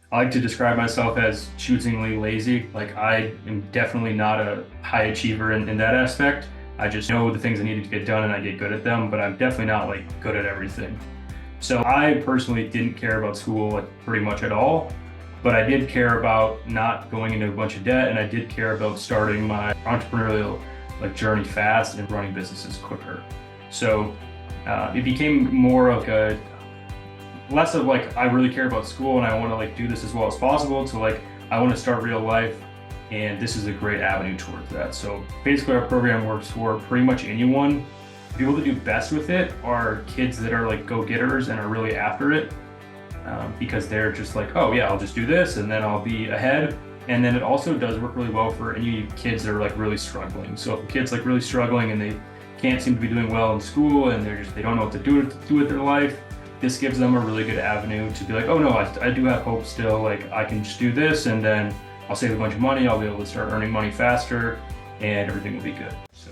I like to describe myself as choosingly lazy. Like I am definitely not a high achiever in that aspect. I just know the things I needed to get done and I get good at them, but I'm definitely not like good at everything. So I personally didn't care about school like pretty much at all, but I did care about not going into a bunch of debt, and I did care about starting my entrepreneurial like journey fast and running businesses quicker. So it became more of a less of like I really care about school and I want to like do this as well as possible to like I want to start real life, and this is a great avenue towards that. So basically our program works for pretty much anyone. People that do best with it are kids that are like go-getters and are really after it, because they're just like, oh yeah, I'll just do this and then I'll be ahead. And then it also does work really well for any kids that are like really struggling. So if a kid's like really struggling and they can't seem to be doing well in school and they don't know what to do with their life, this gives them a really good avenue to be like, oh no, I do have hope still. Like I can just do this and then I'll save a bunch of money. I'll be able to start earning money faster and everything will be good. So.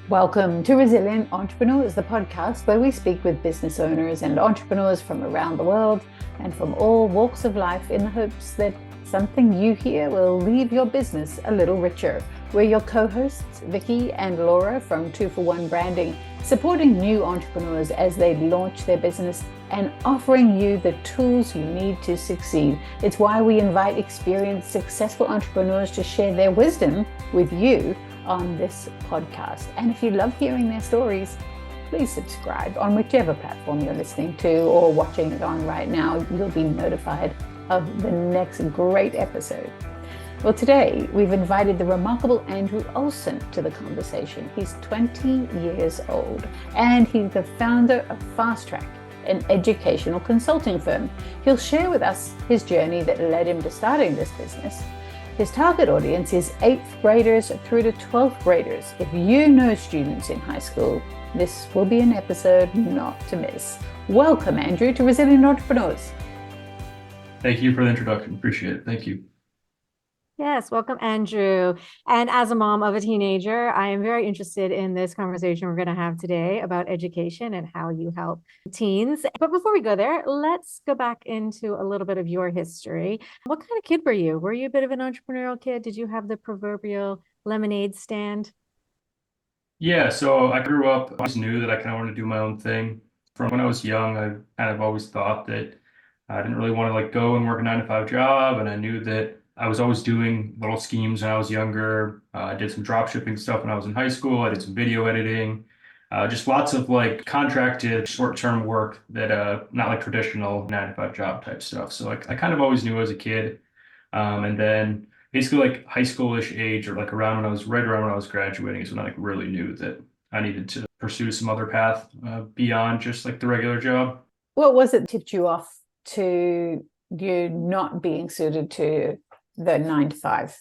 Welcome to Resilient Entrepreneurs, the podcast where we speak with business owners and entrepreneurs from around the world and from all walks of life in the hopes that something you hear will leave your business a little richer. We're your co-hosts, Vicky and Laura from 2-for-1 Branding, supporting new entrepreneurs as they launch their business and offering you the tools you need to succeed. It's why we invite experienced, successful entrepreneurs to share their wisdom with you on this podcast. And if you love hearing their stories, please subscribe on whichever platform you're listening to or watching it on right now. You'll be notified of the next great episode. Well, today we've invited the remarkable Andrew Olson to the conversation. He's 20 years old and he's the founder of Fastrack, an educational consulting firm. He'll share with us his journey that led him to starting this business. His target audience is 8th graders through to 12th graders. If you know students in high school, this will be an episode not to miss. Welcome, Andrew, to Resilient Entrepreneurs. Thank you for the introduction. Appreciate it. Thank you. Yes, welcome, Andrew. And as a mom of a teenager, I am very interested in this conversation we're going to have today about education and how you help teens. But before we go there, let's go back into a little bit of your history. What kind of kid were you? Were you a bit of an entrepreneurial kid? Did you have the proverbial lemonade stand? Yeah, so I grew up, I always knew that I kind of wanted to do my own thing. From when I was young, I kind of always thought that I didn't really want to like go and work a 9 to 5 job. And I knew that I was always doing little schemes when I was younger. I did some drop shipping stuff when I was in high school. I did some video editing, just lots of like contracted short-term work that not like traditional 9 to 5 job type stuff. So like I kind of always knew as a kid. And then basically like high schoolish age or like around when I was right around when I was graduating is when I like really knew that I needed to pursue some other path beyond just like the regular job. What was it that tipped you off to you not being suited to the 9 to 5?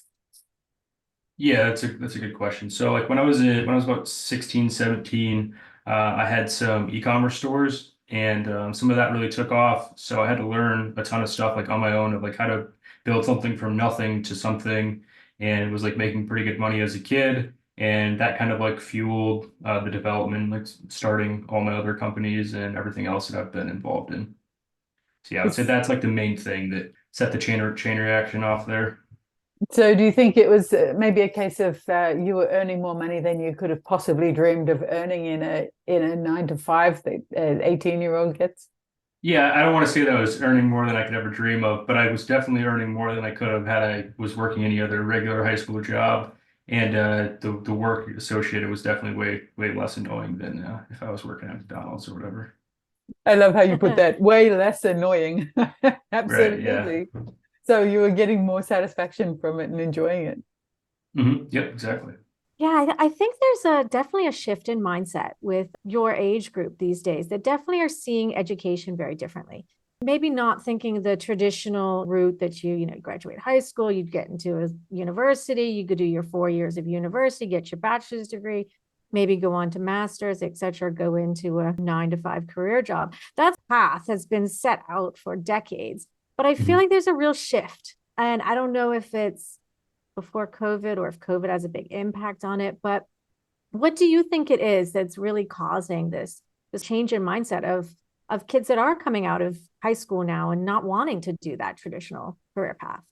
Yeah, that's a good question. So like when I was about 16, 17, I had some e-commerce stores and some of that really took off. So I had to learn a ton of stuff like on my own of like how to build something from nothing to something, and it was like making pretty good money as a kid. And that kind of like fueled the development, like starting all my other companies and everything else that I've been involved in. So yeah, I would say that's like the main thing that set the chain reaction off there. So do you think it was maybe a case of you were earning more money than you could have possibly dreamed of earning in a 9 to 5 that an 18-year-old gets? Yeah, I don't want to say that I was earning more than I could ever dream of, but I was definitely earning more than I could have had I was working any other regular high school job. And the work associated was definitely way less annoying than if I was working at McDonald's or whatever. I love how you put that. Way less annoying. Right, yeah. Absolutely. So you were getting more satisfaction from it and enjoying it. Yep, exactly. Yeah, I think there's definitely a shift in mindset with your age group these days that definitely are seeing education very differently. Maybe not thinking the traditional route that you graduate high school, you'd get into a university, you could do your 4 years of university, get your bachelor's degree, maybe go on to master's, et cetera, go into a 9 to 5 career job. That path has been set out for decades, but I feel Mhm. like there's a real shift. And I don't know if it's before COVID or if COVID has a big impact on it. But what do you think it is that's really causing this change in mindset of kids that are coming out of high school now and not wanting to do that traditional career path?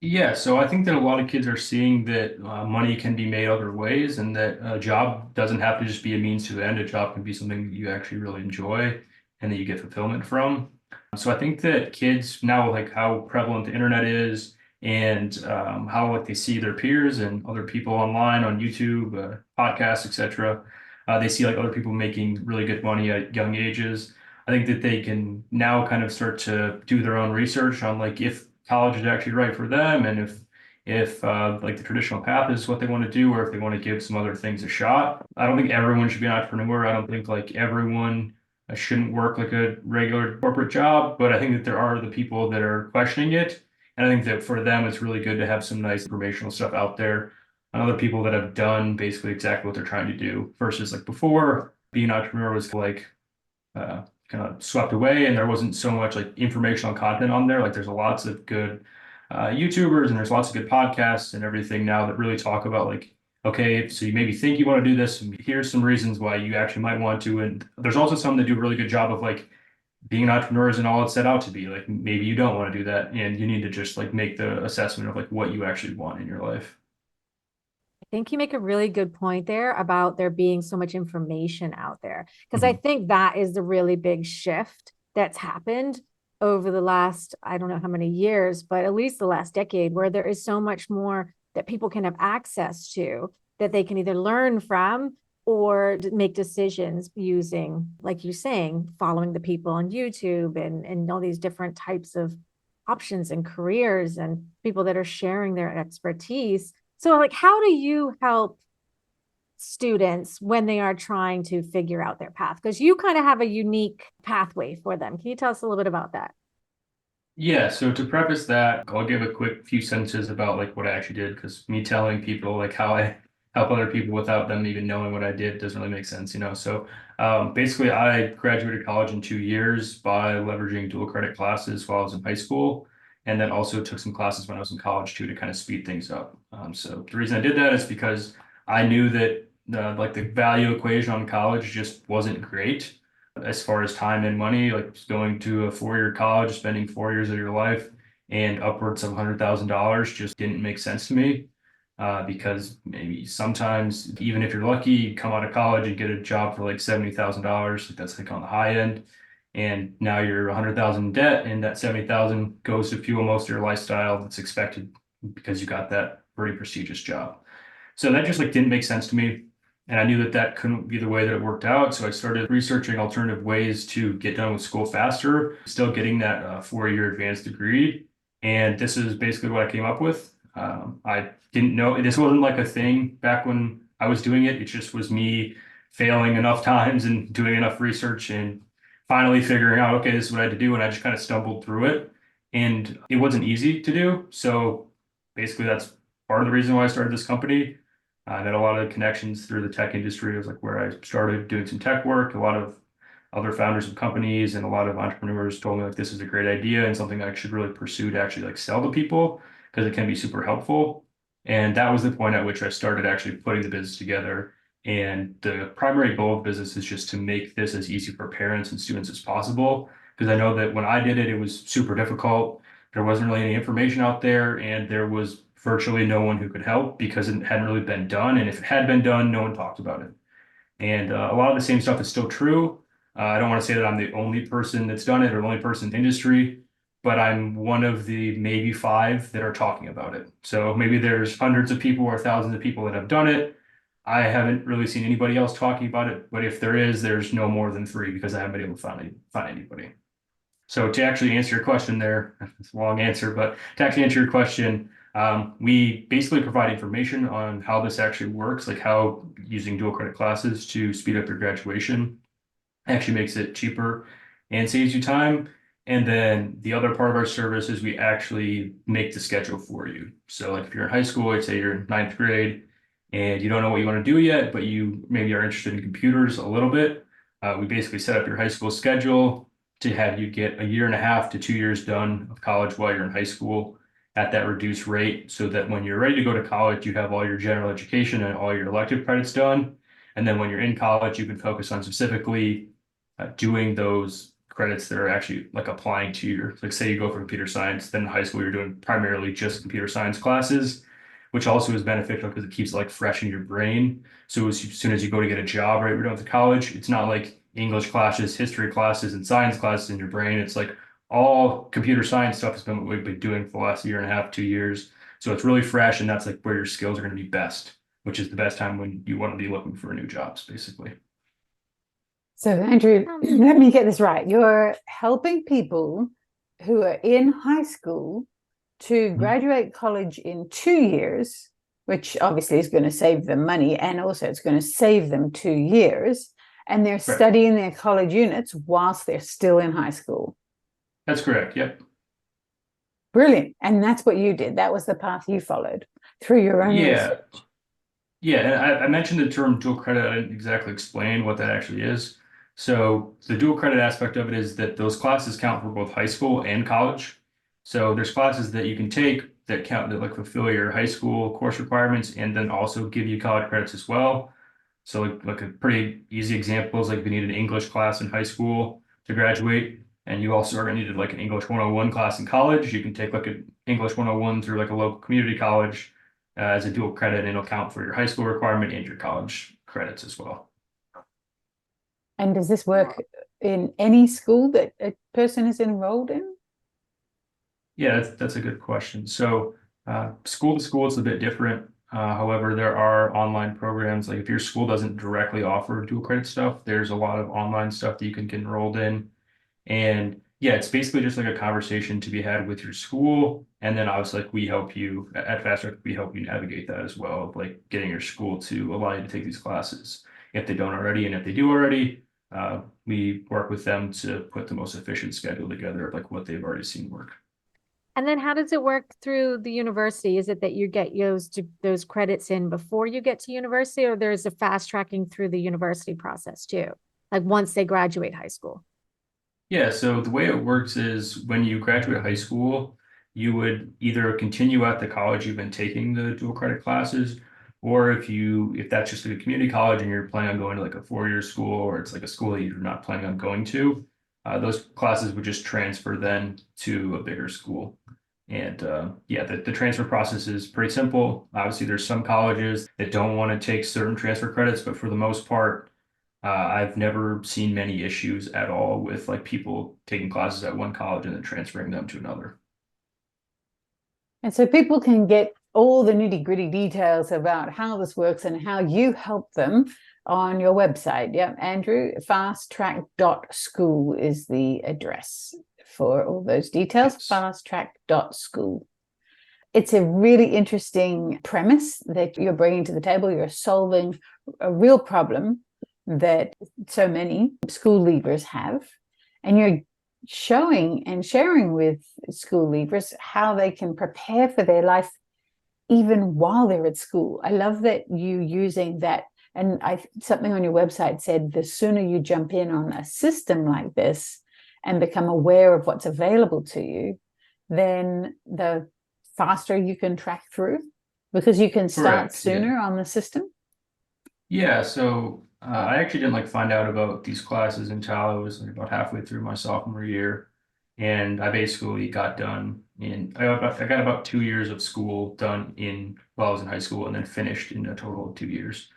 Yeah, so I think that a lot of kids are seeing that money can be made other ways, and that a job doesn't have to just be a means to an end. A job can be something that you actually really enjoy and that you get fulfillment from. So I think that kids now, like how prevalent the internet is, and how like they see their peers and other people online on YouTube, podcasts, etc. They see like other people making really good money at young ages. I think that they can now kind of start to do their own research on like if college is actually right for them, and if like the traditional path is what they want to do, or if they want to give some other things a shot. I don't think everyone should be an entrepreneur. I don't think like everyone shouldn't work like a regular corporate job, but I think that there are the people that are questioning it. And I think that for them, it's really good to have some nice informational stuff out there on other people that have done basically exactly what they're trying to do versus like before being an entrepreneur was like kind of swept away, and there wasn't so much like informational content on there. Like there's lots of good YouTubers, and there's lots of good podcasts and everything now that really talk about like, okay, so you maybe think you want to do this, and here's some reasons why you actually might want to. And there's also some that do a really good job of like being an entrepreneur isn't all it's set out to be. Like maybe you don't want to do that, and you need to just like make the assessment of like what you actually want in your life. I think you make a really good point there about there being so much information out there. Because I Mhm. think that is the really big shift that's happened over the last, I don't know how many years, but at least the last decade, where there is so much more that people can have access to that they can either learn from or make decisions using, like you're saying, following the people on YouTube and all these different types of options and careers and people that are sharing their expertise. So, like, how do you help students when they are trying to figure out their path? Because you kind of have a unique pathway for them. Can you tell us a little bit about that? Yeah, so to preface that, I'll give a quick few sentences about like what I actually did, because me telling people like how I help other people without them even knowing what I did doesn't really make sense, you know. So basically, I graduated college in 2 years by leveraging dual credit classes while I was in high school, and then also took some classes when I was in college too to kind of speed things up. So the reason I did that is because I knew that like the value equation on college just wasn't great as far as time and money, like going to a 4 year college, spending 4 years of your life and upwards of $100,000 just didn't make sense to me. Because maybe sometimes, even if you're lucky, you come out of college and get a job for like $70,000. That's like on the high end. And now you're 100,000 in debt, and that 70,000 goes to fuel most of your lifestyle that's expected because you got that pretty prestigious job. So that just like didn't make sense to me. And I knew that that couldn't be the way that it worked out. So I started researching alternative ways to get done with school faster, still getting that 4 year advanced degree. And this is basically what I came up with. I didn't know this wasn't like a thing back when I was doing it. It just was me failing enough times and doing enough research and finally figuring out, okay, this is what I had to do. And I just kind of stumbled through it. And it wasn't easy to do. So basically, that's part of the reason why I started this company. I had a lot of connections through the tech industry. It was like where I started doing some tech work. A lot of other founders of companies and a lot of entrepreneurs told me like this is a great idea and something I should really pursue to actually like sell to people because it can be super helpful. And that was the point at which I started actually putting the business together. And the primary goal of business is just to make this as easy for parents and students as possible. Because I know that when I did it, it was super difficult. There wasn't really any information out there, and there was virtually no one who could help because it hadn't really been done. And if it had been done, no one talked about it. And a lot of the same stuff is still true. I don't want to say that I'm the only person that's done it or the only person in the industry, but I'm one of the maybe five that are talking about it. So maybe there's hundreds of people or thousands of people that have done it. I haven't really seen anybody else talking about it, but if there is, there's no more than three because I haven't been able to find anybody. So to actually answer your question there, it's a long answer, but to actually answer your question, we basically provide information on how this actually works, like how using dual credit classes to speed up your graduation actually makes it cheaper and saves you time. And then the other part of our service is we actually make the schedule for you. So like if you're in high school, let's say you're in ninth grade and you don't know what you want to do yet, but you maybe are interested in computers a little bit, we basically set up your high school schedule to have you get a year and a half to 2 years done of college while you're in high school at that reduced rate so that when you're ready to go to college, you have all your general education and all your elective credits done. And then when you're in college, you can focus on specifically doing those credits that are actually like applying to your, like say you go for computer science, then in high school you're doing primarily just computer science classes, which also is beneficial because it keeps like fresh in your brain. So as soon as you go to get a job, right, we're done with college, it's not like English classes, history classes, and science classes in your brain. It's like all computer science stuff has been what we've been doing for the last year and a half, 2 years. So it's really fresh, and that's like where your skills are going to be best, which is the best time when you want to be looking for new jobs, basically. So, Andrew, let me get this right. You're helping people who are in high school to graduate college in 2 years, which obviously is going to save them money, and also it's going to save them 2 years. And they're studying their college units whilst they're still in high school. That's correct. Yep. Brilliant. And that's what you did. That was the path you followed through your own research. Yeah, and I mentioned the term dual credit. I didn't exactly explain what that actually is. So the dual credit aspect of it is that those classes count for both high school and college. So there's classes that you can take that count that like fulfill your high school course requirements and then also give you college credits as well. So like a pretty easy example is like if you need an English class in high school to graduate, and you also are going to need like an English 101 class in college, you can take like an English 101 through like a local community college as a dual credit, and it'll count for your high school requirement and your college credits as well. And does this work in any school that a person is enrolled in? Yeah, that's a good question. So school to school, it's a bit different. However, there are online programs. Like if your school doesn't directly offer dual credit stuff, there's a lot of online stuff that you can get enrolled in. And yeah, it's basically just like a conversation to be had with your school. And then obviously like we help you at Fastrack, we help you navigate that as well, like getting your school to allow you to take these classes if they don't already. And if they do already, we work with them to put the most efficient schedule together of like what they've already seen work. And then how does it work through the university? Is it that you get those credits in before you get to university, or there's a fast tracking through the university process too? Like once they graduate high school? Yeah, so the way it works is when you graduate high school, you would either continue at the college you've been taking the dual credit classes, or if that's just like a community college and you're planning on going to like a 4-year school, or it's like a school that you're not planning on going to, those classes would just transfer then to a bigger school. And yeah, the transfer process is pretty simple. Obviously, there's some colleges that don't want to take certain transfer credits, but for the most part, I've never seen many issues at all with like people taking classes at one college and then transferring them to another. And so people can get all the nitty-gritty details about how this works and how you help them on your website. Yeah, Andrew, fastrack.school is the address for all those details. Yes. Fastrack.school. It's a really interesting premise that you're bringing to the table. You're solving a real problem that so many school leavers have, and you're showing and sharing with school leavers how they can prepare for their life even while they're at school. I love that you using that, and something on your website said the sooner you jump in on a system like this and become aware of what's available to you, then the faster you can track through, because you can start sooner on the system. Yeah, so I actually didn't like find out about these classes until I was like about halfway through my sophomore year, and I basically got done I got about 2 years of school done while I was in high school, and then finished in a total of 2 years.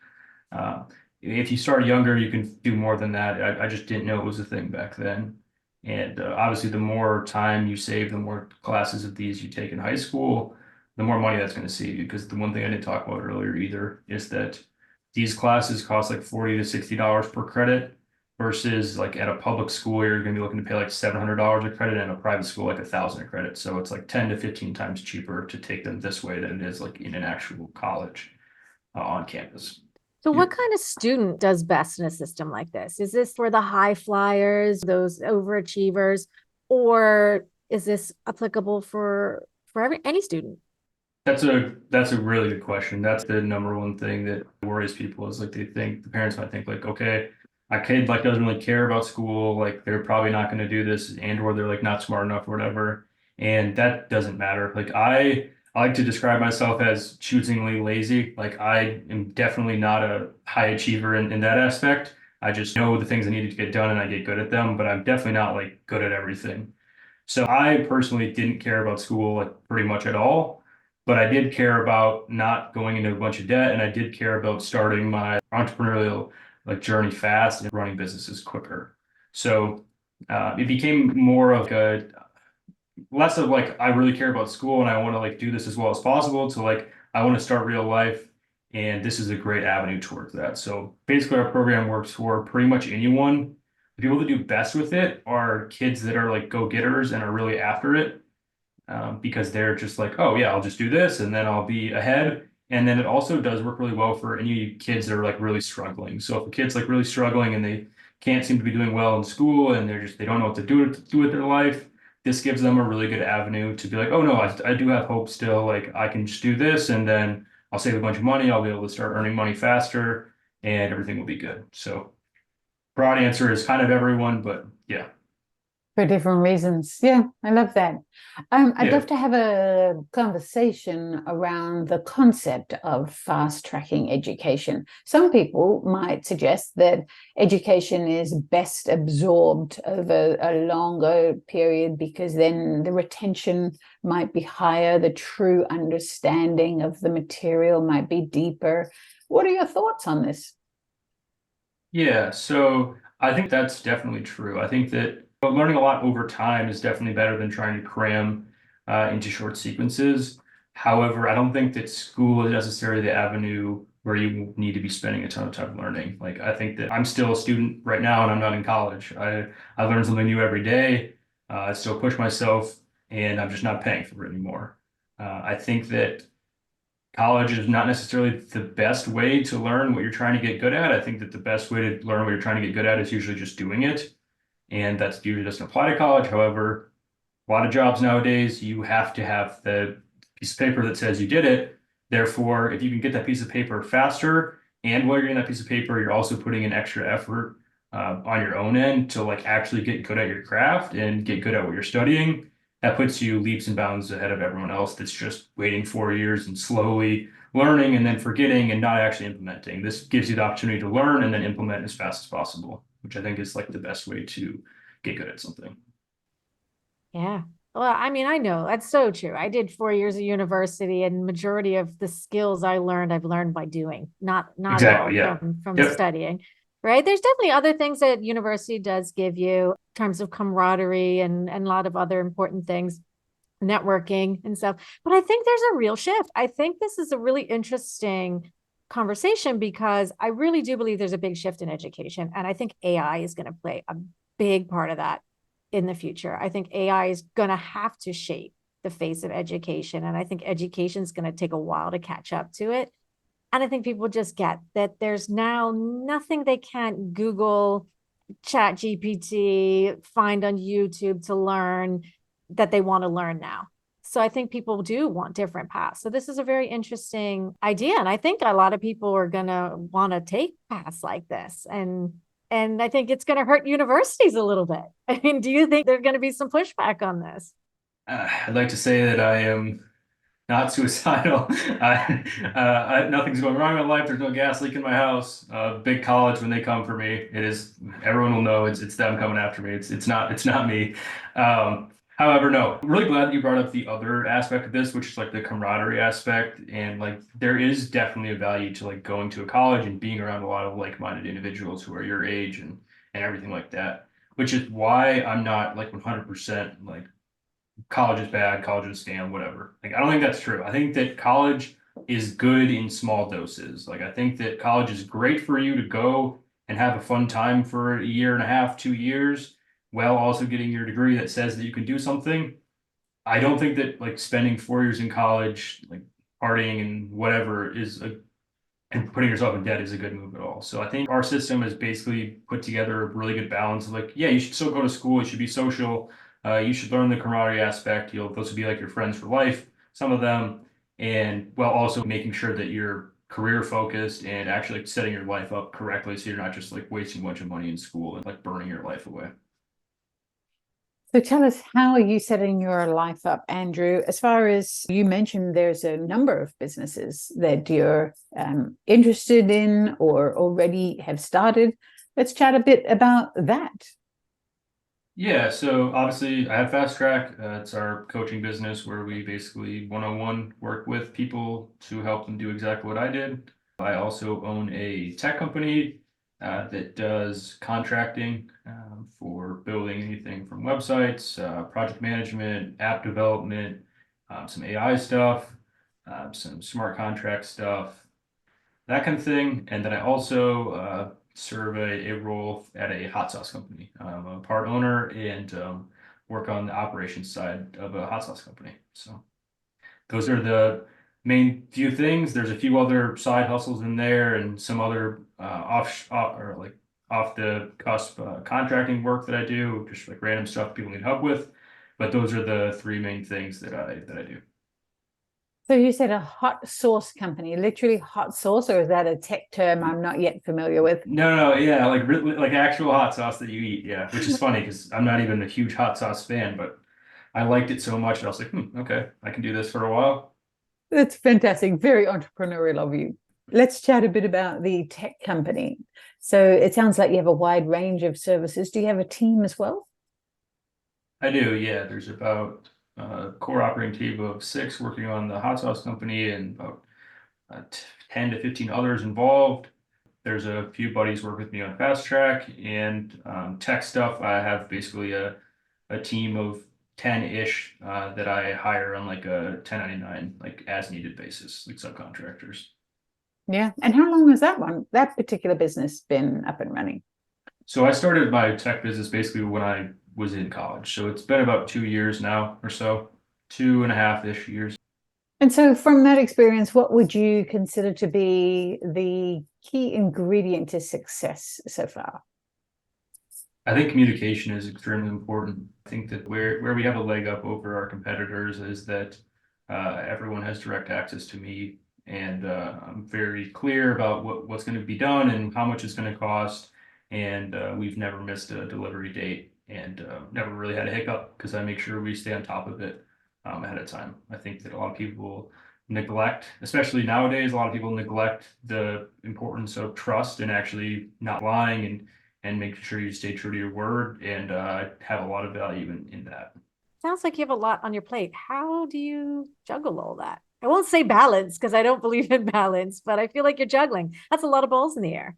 If you start younger, you can do more than that. I just didn't know it was a thing back then. And obviously, the more time you save, the more classes of these you take in high school, the more money that's going to save you. Because the one thing I didn't talk about earlier either is that these classes cost like $40 to $60 per credit, versus like at a public school, you're going to be looking to pay like $700 a credit, and a private school like $1,000 a credit. So it's like 10 to 15 times cheaper to take them this way than it is like in an actual college on campus. So what kind of student does best in a system like this? Is this for the high flyers, those overachievers, or is this applicable for any student? That's a really good question. That's the number one thing that worries people, is like the parents might think like, okay, my kid like doesn't really care about school, like they're probably not going to do this, and or they're like not smart enough or whatever. And that doesn't matter. Like I like to describe myself as choosingly lazy. Like I am definitely not a high achiever in that aspect. I just know the things I needed to get done and I get good at them, but I'm definitely not like good at everything. So I personally didn't care about school like pretty much at all, but I did care about not going into a bunch of debt, and I did care about starting my entrepreneurial like journey fast and running businesses quicker. So it became more of a less of like I really care about school and I want to like do this as well as possible to like I want to start real life, and this is a great avenue towards that. So basically our program works for pretty much anyone. The people that do best with it are kids that are like go-getters and are really after it, because they're just like, oh yeah, I'll just do this and then I'll be ahead. And then it also does work really well for any kids that are like really struggling. So if a kid's like really struggling and they can't seem to be doing well in school and they don't know what to do with their life, this gives them a really good avenue to be like, oh no, I do have hope still. Like I can just do this and then I'll save a bunch of money. I'll be able to start earning money faster and everything will be good. So broad answer is kind of everyone, but yeah. For different reasons. Yeah, I love that. I'd Yeah. love to have a conversation around the concept of fast tracking education. Some people might suggest that education is best absorbed over a longer period because then the retention might be higher, the true understanding of the material might be deeper. What are your thoughts on this? Yeah, so I think that's definitely true. I think that learning a lot over time is definitely better than trying to cram into short sequences. However, I don't think that school is necessarily the avenue where you need to be spending a ton of time learning. Like I think that I'm still a student right now and I'm not in college. I learn something new every day. I still push myself and I'm just not paying for it anymore. I think that college is not necessarily the best way to learn what you're trying to get good at. I think that the best way to learn what you're trying to get good at is usually just doing it. And that usually doesn't apply to college. However, a lot of jobs nowadays, you have to have the piece of paper that says you did it. Therefore, if you can get that piece of paper faster, and while you're getting that piece of paper, you're also putting in extra effort on your own end to like actually get good at your craft and get good at what you're studying. That puts you leaps and bounds ahead of everyone else that's just waiting 4 years and slowly learning and then forgetting and not actually implementing. This gives you the opportunity to learn and then implement as fast as possible, which I think is like the best way to get good at something. Yeah. Well, I mean, I know that's so true. I did 4 years of university, and majority of the skills I've learned by doing, not all Exactly. Yeah. from Yep. studying. Right. There's definitely other things that university does give you in terms of camaraderie and a lot of other important things, networking and stuff. But I think there's a real shift. I think this is a really interesting conversation because I really do believe there's a big shift in education. And I think AI is going to play a big part of that in the future. I think AI is going to have to shape the face of education. And I think education is going to take a while to catch up to it. And I think people just get that there's now nothing they can't Google, Chat GPT, find on YouTube to learn that they want to learn now. So I think people do want different paths. So this is a very interesting idea. And I think a lot of people are going to want to take paths like this. And I think it's going to hurt universities a little bit. I mean, do you think there's going to be some pushback on this? I'd like to say that I am not suicidal. Nothing's going wrong in life. There's no gas leak in my house. Big college when they come for me, it is everyone will know it's them coming after me. It's not me. However, no, I'm really glad that you brought up the other aspect of this, which is like the camaraderie aspect. And like there is definitely a value to like going to a college and being around a lot of like-minded individuals who are your age and everything like that. Which is why I'm not like 100% like college is bad, college is a scam, whatever. Like, I don't think that's true. I think that college is good in small doses. Like, I think that college is great for you to go and have a fun time for a year and a half, 2 years, while also getting your degree that says that you can do something. I don't think that like spending 4 years in college, like partying and whatever and putting yourself in debt is a good move at all. So I think our system has basically put together a really good balance of like, yeah, you should still go to school, you should be social, you should learn the camaraderie aspect. Those will be like your friends for life, some of them, and while also making sure that you're career focused and actually like, setting your life up correctly so you're not just like wasting a bunch of money in school and like burning your life away. So tell us, how are you setting your life up, Andrew? As far as you mentioned, there's a number of businesses that you're interested in or already have started. Let's chat a bit about that. Yeah, so obviously I have Fastrack. It's our coaching business where we basically one-on-one work with people to help them do exactly what I did. I also own a tech company that does contracting for building anything from websites, project management, app development, some AI stuff, some smart contract stuff, that kind of thing. And then I also serve a role at a hot sauce company. I'm a part owner and work on the operations side of a hot sauce company. So those are the main few things. There's a few other side hustles in there and some other off the cusp contracting work that I do, just like random stuff people need help with. But those are the three main things that I do. So you said a hot sauce company, literally hot sauce, or is that a tech term I'm not yet familiar with? No, yeah, like actual hot sauce that you eat, yeah. Which is funny because I'm not even a huge hot sauce fan, but I liked it so much that I was like, okay, I can do this for a while. That's fantastic. Very entrepreneurial of you. Let's chat a bit about the tech company. So it sounds like you have a wide range of services. Do you have a team as well? I do, yeah. There's about a core operating team of 6 working on the hot sauce company and about 10 to 15 others involved. There's a few buddies work with me on Fastrack and tech stuff. I have basically a team of 10-ish that I hire on like a 1099, like as needed basis, like subcontractors. Yeah. And how long has that particular business been up and running? So I started my tech business basically when I was in college. So it's been about 2 years now or so, 2.5-ish years. And so from that experience, what would you consider to be the key ingredient to success so far? I think communication is extremely important. I think that where we have a leg up over our competitors is that everyone has direct access to me, and I'm very clear about what's going to be done and how much it's going to cost. And we've never missed a delivery date, and never really had a hiccup because I make sure we stay on top of it ahead of time. I think that a lot of people neglect, especially nowadays, a lot of people neglect the importance of trust and actually not lying and making sure you stay true to your word and have a lot of value in that. Sounds like you have a lot on your plate. How do you juggle all that? I won't say balance because I don't believe in balance, but I feel like you're juggling. That's a lot of balls in the air.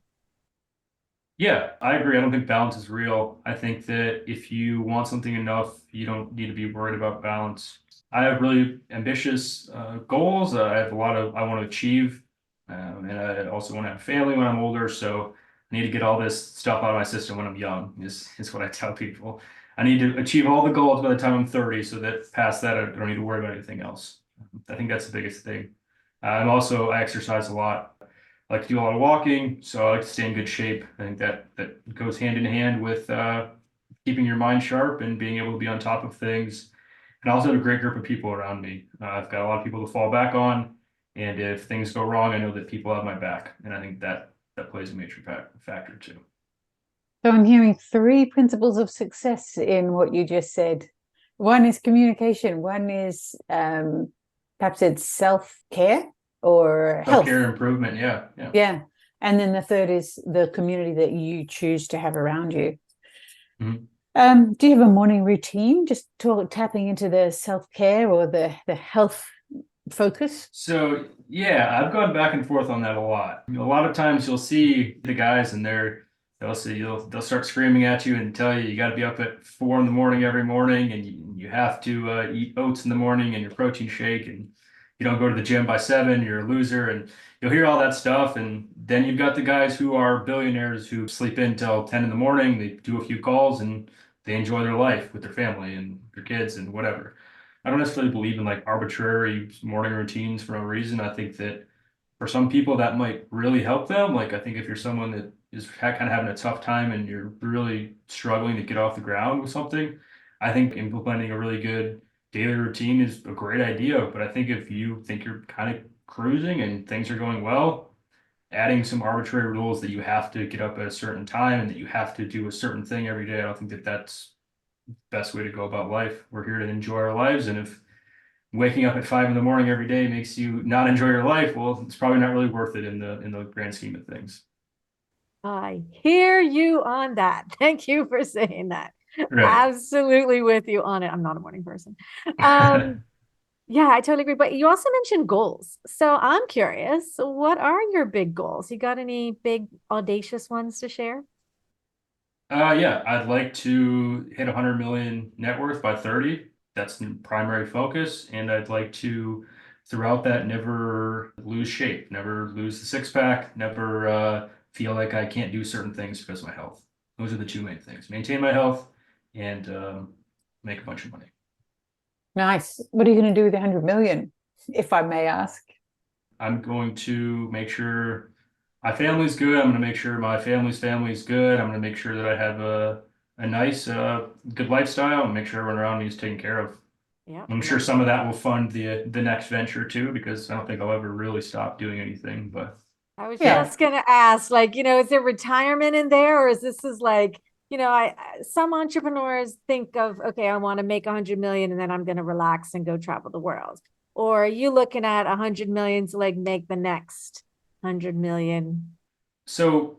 Yeah, I agree. I don't think balance is real. I think that if you want something enough, you don't need to be worried about balance. I have really ambitious goals. I have a lot of I want to achieve, and I also want to have a family when I'm older. So I need to get all this stuff out of my system when I'm young. Is what I tell people. I need to achieve all the goals by the time I'm 30, so that past that I don't need to worry about anything else. I think that's the biggest thing. I exercise a lot. I like to do a lot of walking, so I like to stay in good shape. I think that goes hand in hand with keeping your mind sharp and being able to be on top of things. And I also have a great group of people around me. I've got a lot of people to fall back on, and if things go wrong, I know that people have my back, and I think that plays a major factor too. So I'm hearing three principles of success in what you just said. One is communication. One is perhaps it's self-care or health. Self-care improvement, yeah. Yeah. And then the third is the community that you choose to have around you. Do you have a morning routine? Just tapping into the self-care or the health focus? So yeah, I've gone back and forth on that a lot. A lot of times you'll see the guys and they'll start screaming at you and tell you got to be up at 4 in the morning every morning and you have to eat oats in the morning and your protein shake and you don't go to the gym by 7, you're a loser, and you'll hear all that stuff. And then you've got the guys who are billionaires who sleep in till 10 in the morning, they do a few calls and they enjoy their life with their family and their kids and whatever. I don't necessarily believe in like arbitrary morning routines for no reason. I think that for some people that might really help them. Like I think if you're someone that is kind of having a tough time and you're really struggling to get off the ground with something, I think implementing a really good daily routine is a great idea. But I think if you think you're kind of cruising and things are going well, adding some arbitrary rules that you have to get up at a certain time and that you have to do a certain thing every day, I don't think that that's the best way to go about life. We're here to enjoy our lives, and if waking up at 5 in the morning every day makes you not enjoy your life, well, it's probably not really worth it in the grand scheme of things. I hear you on that. Thank you for saying that. Right. Absolutely with you on it. I'm not a morning person. Um, yeah, I totally agree. But you also mentioned goals. So I'm curious, what are your big goals? You got any big audacious ones to share? Yeah, I'd like to hit 100 million net worth by 30. That's the primary focus. And I'd like to, throughout that, never lose shape, never lose the six pack, never feel like I can't do certain things because of my health. Those are the two main things: maintain my health and make a bunch of money. Nice. What are you going to do with 100 million, if I may ask? I'm going to make sure my family's good. I'm going to make sure my family's good. I'm going to make sure that I have a nice, good lifestyle and make sure everyone around me is taken care of. Yeah, I'm sure love some of that. that will fund the next venture too, because I don't think I'll ever really stop doing anything. But I was Yeah. just gonna ask, like, is there retirement in there, or is this is like, some entrepreneurs think of, okay, I want to make 100 million and then I'm gonna relax and go travel the world. Or are you looking at 100 million to like make the next 100 million? so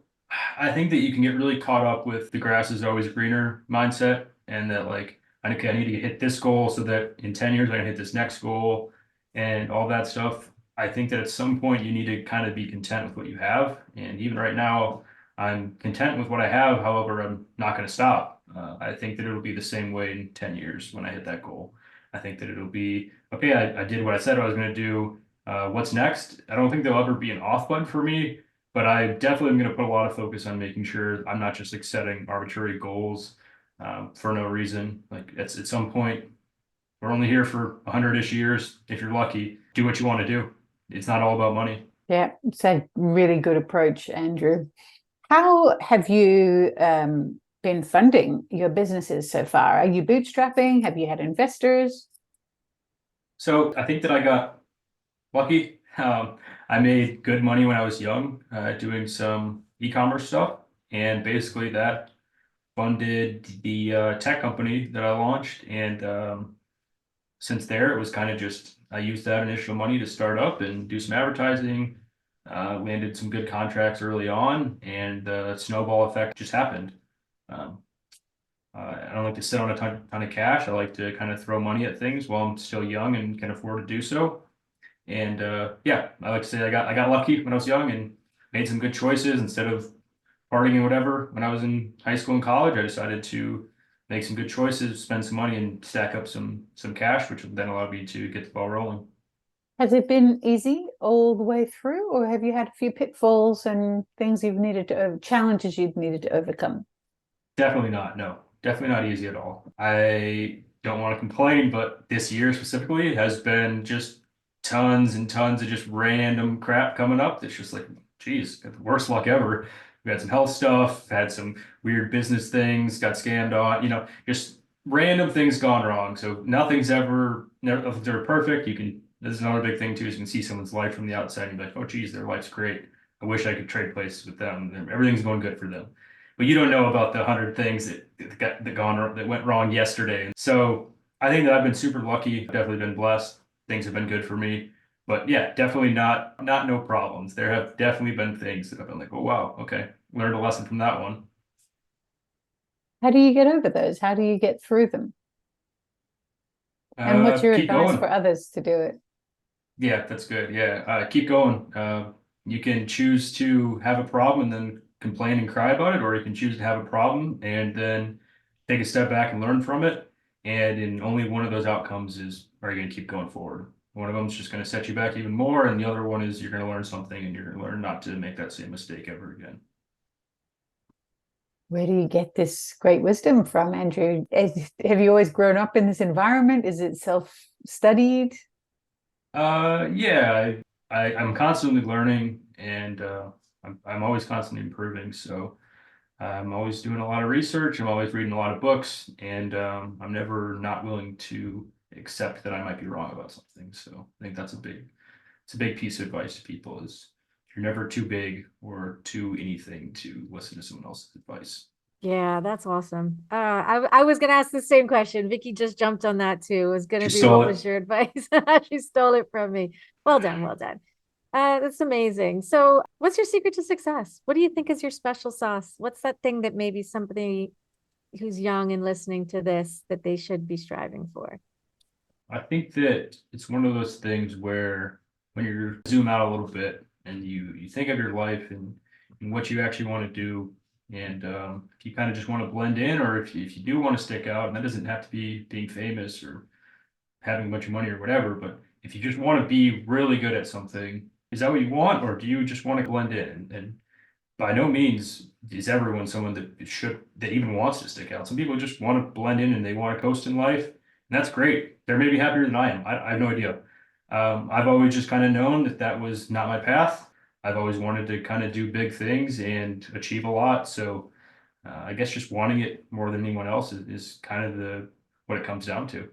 I think that you can get really caught up with the grass is always greener mindset, and that like, okay, I need to hit this goal so that in 10 years I can hit this next goal and all that stuff. I think that at some point you need to kind of be content with what you have. And even right now, I'm content with what I have. However, I'm not going to stop. I think that it'll be the same way in 10 years when I hit that goal. I think that it'll be okay. I did what I said I was going to do. What's next? I don't think there'll ever be an off button for me, but I definitely am going to put a lot of focus on making sure I'm not just like setting arbitrary goals for no reason. Like it's at some point, we're only here for 100-ish years. If you're lucky, do what you want to do. It's not all about money. Yeah. It's a really good approach, Andrew. How have you been funding your businesses so far? Are you bootstrapping? Have you had investors? So I think that I got lucky. I made good money when I was young, doing some e-commerce stuff, and basically that funded the tech company that I launched. And since there, it was kind of just I used that initial money to start up and do some advertising. Landed some good contracts early on, and the snowball effect just happened. Um, I don't like to sit on a ton of cash. I like to kind of throw money at things while I'm still young and can afford to do so. And yeah, I like to say I got lucky when I was young and made some good choices instead of partying and whatever. When I was in high school and college, I decided to make some good choices, spend some money, and stack up some cash, which then allowed me to get the ball rolling. Has it been easy all the way through, or have you had a few pitfalls and things you've needed to, challenges you've needed to overcome? Definitely not. No, definitely not easy at all. I don't want to complain, but this year specifically has been just tons and tons of just random crap coming up. That's just like, geez, got the worst luck ever. We had some health stuff, had some weird business things, got scammed on, just random things gone wrong. So nothing's ever, nothing's ever perfect. This is another big thing too, is you can see someone's life from the outside and be like, oh, geez, their life's great. I wish I could trade places with them. Everything's going good for them, but you don't know about the 100 things that went wrong yesterday. So I think that I've been super lucky. I've definitely been blessed. Things have been good for me. But yeah, definitely not no problems. There have definitely been things that I've been like, oh wow, okay, learned a lesson from that one. How do you get over those? How do you get through them? And what's your Keep advice for going. others to do it? Yeah, that's good. Yeah, keep going. You can choose to have a problem and then complain and cry about it, or you can choose to have a problem and then take a step back and learn from it. And in only one of those outcomes is are you going to keep going forward. One of them is just going to set you back even more, and the other one is you're going to learn something and you're going to learn not to make that same mistake ever again. Where do you get this great wisdom from, Andrew? Have you always grown up in this environment? Is it self-studied? Yeah, I'm constantly learning, and I'm always constantly improving. So I'm always doing a lot of research. I'm always reading a lot of books, and I'm never not willing to accept that I might be wrong about something. So I think it's a big piece of advice to people is you're never too big or too anything to listen to someone else's advice. Yeah, that's awesome. I was gonna ask the same question. Vicky just jumped on that too. It was gonna She be, stole what it. was your advice? She stole it from me. Well done, well done. That's amazing. So, what's your secret to success? What do you think is your special sauce? What's that thing that maybe somebody who's young and listening to this that they should be striving for? I think that it's one of those things where when you zoom out a little bit and you think of your life and what you actually want to do, and if you kind of just want to blend in, or if you do want to stick out, and that doesn't have to be being famous or having a bunch of money or whatever, but if you just want to be really good at something, is that what you want, or do you just want to blend in? And by no means is everyone someone that even wants to stick out. Some people just want to blend in and they want to coast in life, and that's great. They're maybe happier than I am. I have no idea. I've always just kind of known that that was not my path. I've always wanted to kind of do big things and achieve a lot. So I guess just wanting it more than anyone else is kind of the what it comes down to.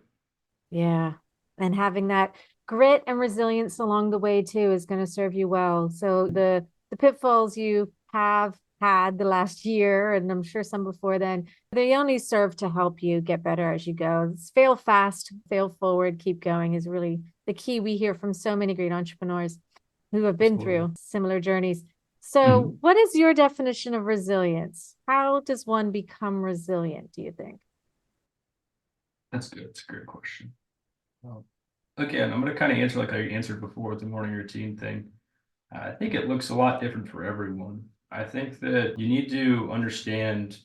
Yeah. And having that grit and resilience along the way too is going to serve you well. So the pitfalls you have had the last year, and I'm sure some before then, they only serve to help you get better as you go. It's fail fast, fail forward, keep going is really the key we hear from so many great entrepreneurs who have been Absolutely. through similar journeys. So, Mhm. what is your definition of resilience? How does one become resilient, do you think? That's good. That's a great question. Um, Again, I'm going to kind of answer like I answered before with the morning routine thing. I think it looks a lot different for everyone. I think that you need to understand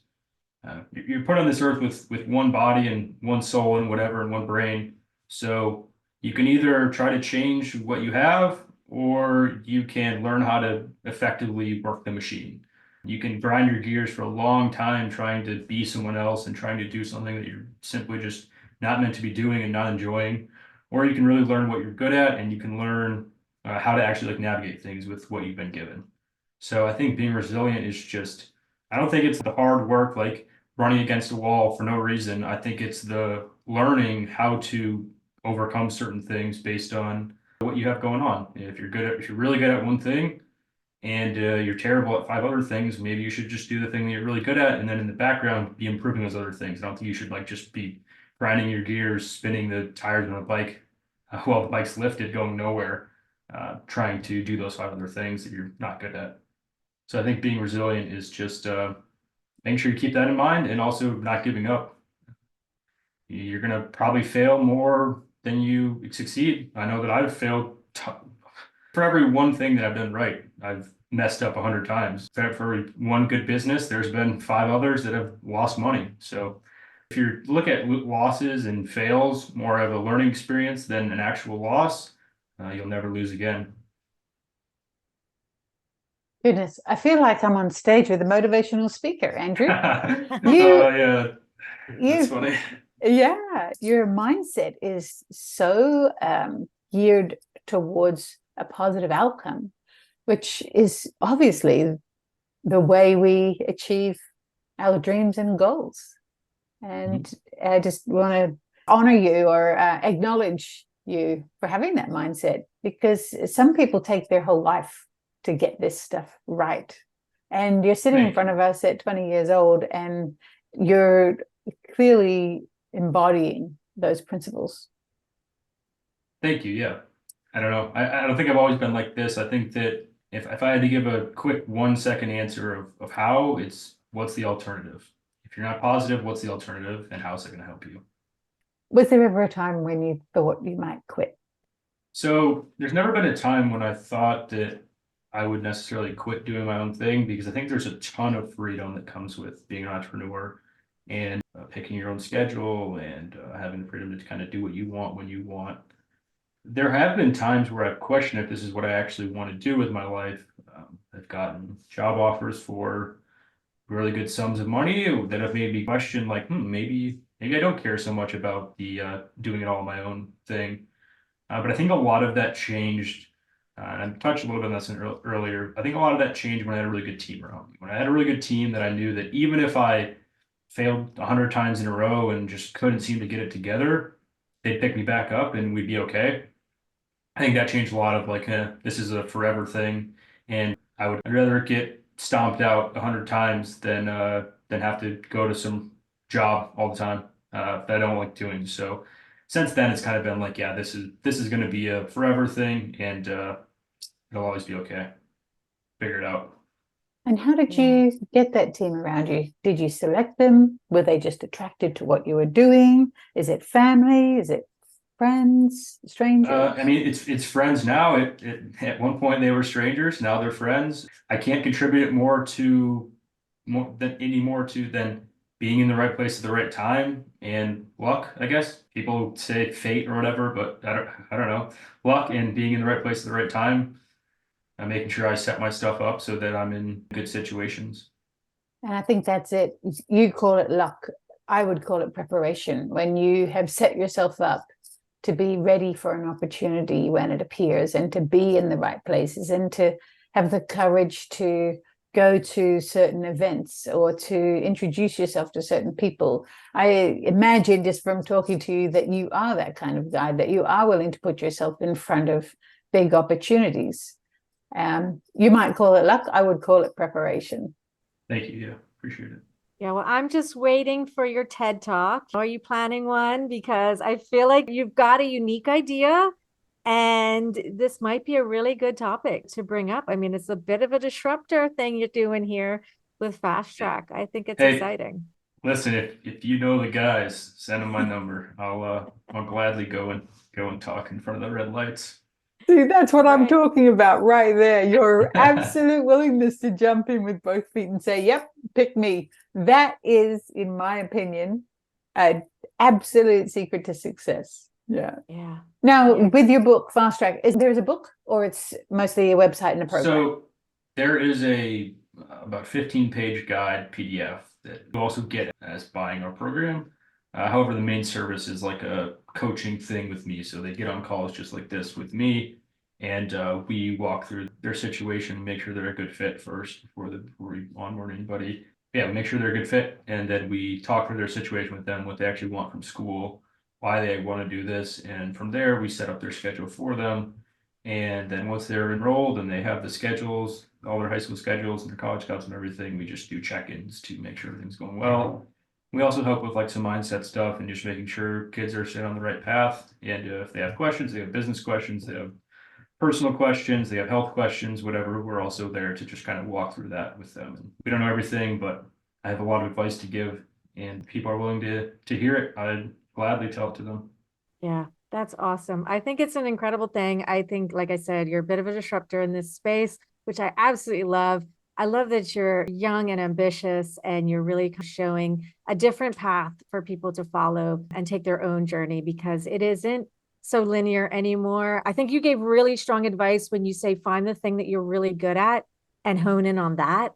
you're put on this earth with one body and one soul and whatever and one brain. So you can either try to change what you have, or you can learn how to effectively work the machine. You can grind your gears for a long time trying to be someone else and trying to do something that you're simply just not meant to be doing and not enjoying. Or you can really learn what you're good at, and you can learn how to actually like navigate things with what you've been given. So I think being resilient is just, I don't think it's the hard work like running against a wall for no reason. I think it's the learning how to overcome certain things based on what you have going on. If you're really good at one thing and you're terrible at five other things, maybe you should just do the thing that you're really good at, and then in the background be improving those other things. I don't think you should like just be grinding your gears, spinning the tires on a bike while the bike's lifted, going nowhere, trying to do those five other things that you're not good at. So I think being resilient is just making sure you keep that in mind and also not giving up. You're going to probably fail more than you succeed. I know that I've failed for every one thing that I've done right. I've messed up 100 times. For every one good business, there's been five others that have lost money. So if you look at losses and fails more of a learning experience than an actual loss, you'll never lose again. Goodness, I feel like I'm on stage with a motivational speaker, Andrew. Oh You, yeah, that's you, funny. yeah, your mindset is so geared towards a positive outcome, which is obviously the way we achieve our dreams and goals. And I just want to honor you or acknowledge you for having that mindset, because some people take their whole life to get this stuff right. And you're sitting in Thank front you. of us at 20 years old and you're clearly embodying those principles. Thank you. Yeah. I don't know. I don't think I've always been like this. I think that if I had to give a quick 1 second answer of how, it's what's the alternative? If you're not positive, what's the alternative and how is it going to help you? Was there ever a time when you thought you might quit? So there's never been a time when I thought that I would necessarily quit doing my own thing, because I think there's a ton of freedom that comes with being an entrepreneur and picking your own schedule and having the freedom to kind of do what you want when you want. There have been times where I've questioned if this is what I actually want to do with my life. I've gotten job offers for really good sums of money that have made me question, like, maybe I don't care so much about the doing it all on my own thing. But I think a lot of that changed, and I touched a little bit on this earlier. I think a lot of that changed when I had a really good team around me. When I had a really good team that I knew that even if I failed 100 times in a row and just couldn't seem to get it together, they'd pick me back up and we'd be okay. I think that changed a lot of like, this is a forever thing, and I'd rather get stomped out 100 times than have to go to some job all the time that I don't like doing. So since then, it's kind of been like, yeah, this is going to be a forever thing, and It'll always be okay. Figure it out. And how did Yeah. you get that team around you? Did you select them? Were they just attracted to what you were doing? Is it family? Is it friends, strangers? I mean, it's friends now. At one point they were strangers. Now they're friends. I can't contribute more than being in the right place at the right time and luck. I guess people say fate or whatever, but I don't know. Luck and being in the right place at the right time. And making sure I set my stuff up so that I'm in good situations. And I think that's it. You call it luck. I would call it preparation. When you have set yourself up to be ready for an opportunity when it appears and to be in the right places and to have the courage to go to certain events or to introduce yourself to certain people. I imagine just from talking to you that you are that kind of guy, that you are willing to put yourself in front of big opportunities. You might call it luck. I would call it preparation. Thank you. Yeah, appreciate it. Yeah, well, I'm just waiting for your TED Talk. Are you planning one? Because I feel like you've got a unique idea and this might be a really good topic to bring up. I mean, it's a bit of a disruptor thing you're doing here with Fastrack. I think it's Hey, exciting. listen, if you know the guys, send them my number. I'll gladly go and talk in front of the red lights. See, that's what I'm Right. talking about right there. Your absolute willingness to jump in with both feet and say, yep, pick me. That is, in my opinion, an absolute secret to success. Yeah. Yeah. Now, Yeah. with your book, Fast Track, is there's a book or it's mostly a website and a program? So there is a about 15-page guide PDF that you also get as buying our program. However, the main service is like a coaching thing with me. So they get on calls just like this with me, and we walk through their situation, make sure they're a good fit first before we onboard anybody. Yeah, make sure they're a good fit, and then we talk through their situation with them, what they actually want from school, why they want to do this, and from there we set up their schedule for them. And then once they're enrolled and they have the schedules, all their high school schedules and their college scouts and everything, we just do check-ins to make sure everything's going well. We also help with like some mindset stuff and just making sure kids are staying on the right path. And if they have questions, they have business questions, they have personal questions, they have health questions, whatever, we're also there to just kind of walk through that with them. And we don't know everything, but I have a lot of advice to give, and people are willing to hear it. I'd gladly tell it to them. Yeah, that's awesome. I think it's an incredible thing. I think, like I said, you're a bit of a disruptor in this space, which I absolutely love. I love that you're young and ambitious and you're really showing a different path for people to follow and take their own journey because it isn't so linear anymore. I think you gave really strong advice when you say find the thing that you're really good at and hone in on that.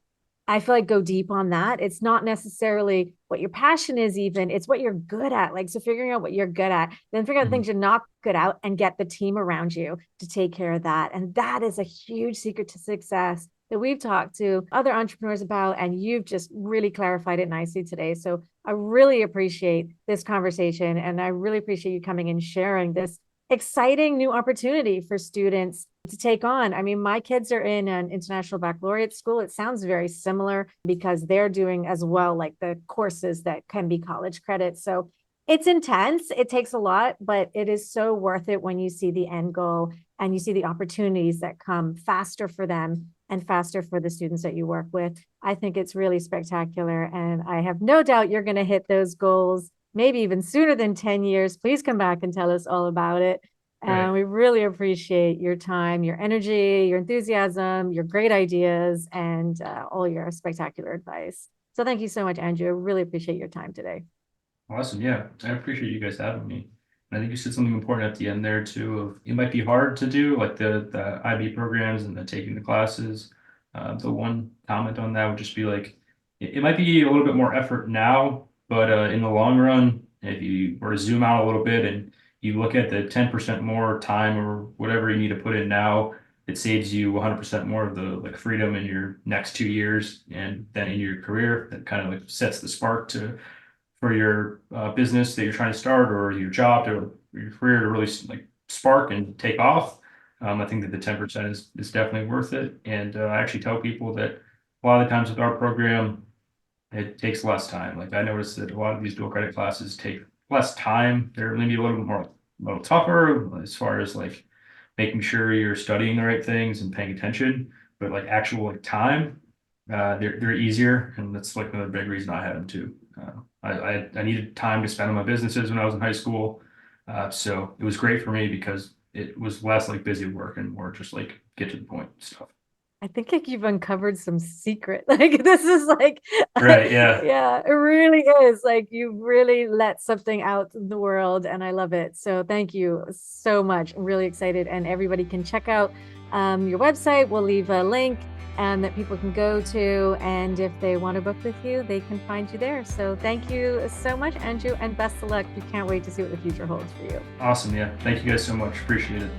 I feel like go deep on that. It's not necessarily what your passion is, even, it's what you're good at. Like, so figuring out what you're good at, then figure out the things you're not good at and get the team around you to take care of that. And that is a huge secret to success that we've talked to other entrepreneurs about. And you've just really clarified it nicely today. So I really appreciate this conversation. And I really appreciate you coming and sharing this exciting new opportunity for students to take on. I mean, my kids are in an international baccalaureate school. It sounds very similar because they're doing as well, like the courses that can be college credits. So it's intense. It takes a lot, but it is so worth it when you see the end goal and you see the opportunities that come faster for them and faster for the students that you work with. I think it's really spectacular. And I have no doubt you're going to hit those goals, maybe even sooner than 10 years. Please come back and tell us all about it. And we really appreciate your time, your energy, your enthusiasm, your great ideas, and all your spectacular advice. So thank you so much, Andrew. I really appreciate your time today. Awesome. Yeah, I appreciate you guys having me. And I think you said something important at the end there too. Of it might be hard to do like the IB programs and the taking the classes. The one comment on that would just be like it might be a little bit more effort now, but in the long run, if you were to zoom out a little bit and you look at the 10% more time or whatever you need to put in now, it saves you 100% more of the like freedom in your next 2 years and then in your career. That kind of like sets the spark to for your business that you're trying to start or your job to your career to really like spark and take off. I think that the 10% is definitely worth it. And I actually tell people that a lot of the times with our program, it takes less time. Like I noticed that a lot of these dual credit classes take less time. They're maybe a little bit more, a little tougher as far as like making sure you're studying the right things and paying attention, but like actual like time, they're easier, and that's like another big reason I had them too. I needed time to spend on my businesses when I was in high school, so it was great for me because it was less like busy work and more just like get to the point stuff. I think like you've uncovered some secret. Like this is like, Right, yeah. yeah, it really is. Like you've really let something out in the world, and I love it. So thank you so much. I'm really excited, and everybody can check out your website. We'll leave a link and that people can go to, and if they want to book with you, they can find you there. So thank you so much, Andrew, and best of luck. We can't wait to see what the future holds for you. Awesome, yeah. Thank you guys so much. Appreciate it.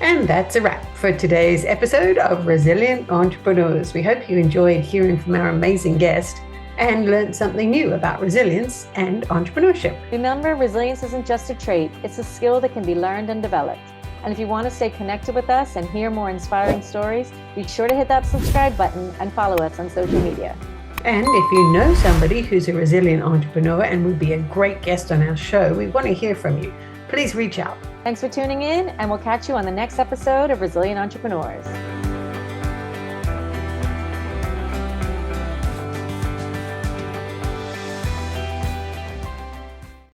And that's a wrap for today's episode of Resilient Entrepreneurs. We hope you enjoyed hearing from our amazing guest and learned something new about resilience and entrepreneurship. Remember, resilience isn't just a trait, it's a skill that can be learned and developed. And if you want to stay connected with us and hear more inspiring stories, be sure to hit that subscribe button and follow us on social media. And if you know somebody who's a resilient entrepreneur and would be a great guest on our show, we want to hear from you. Please reach out. Thanks for tuning in, and we'll catch you on the next episode of Resilient Entrepreneurs.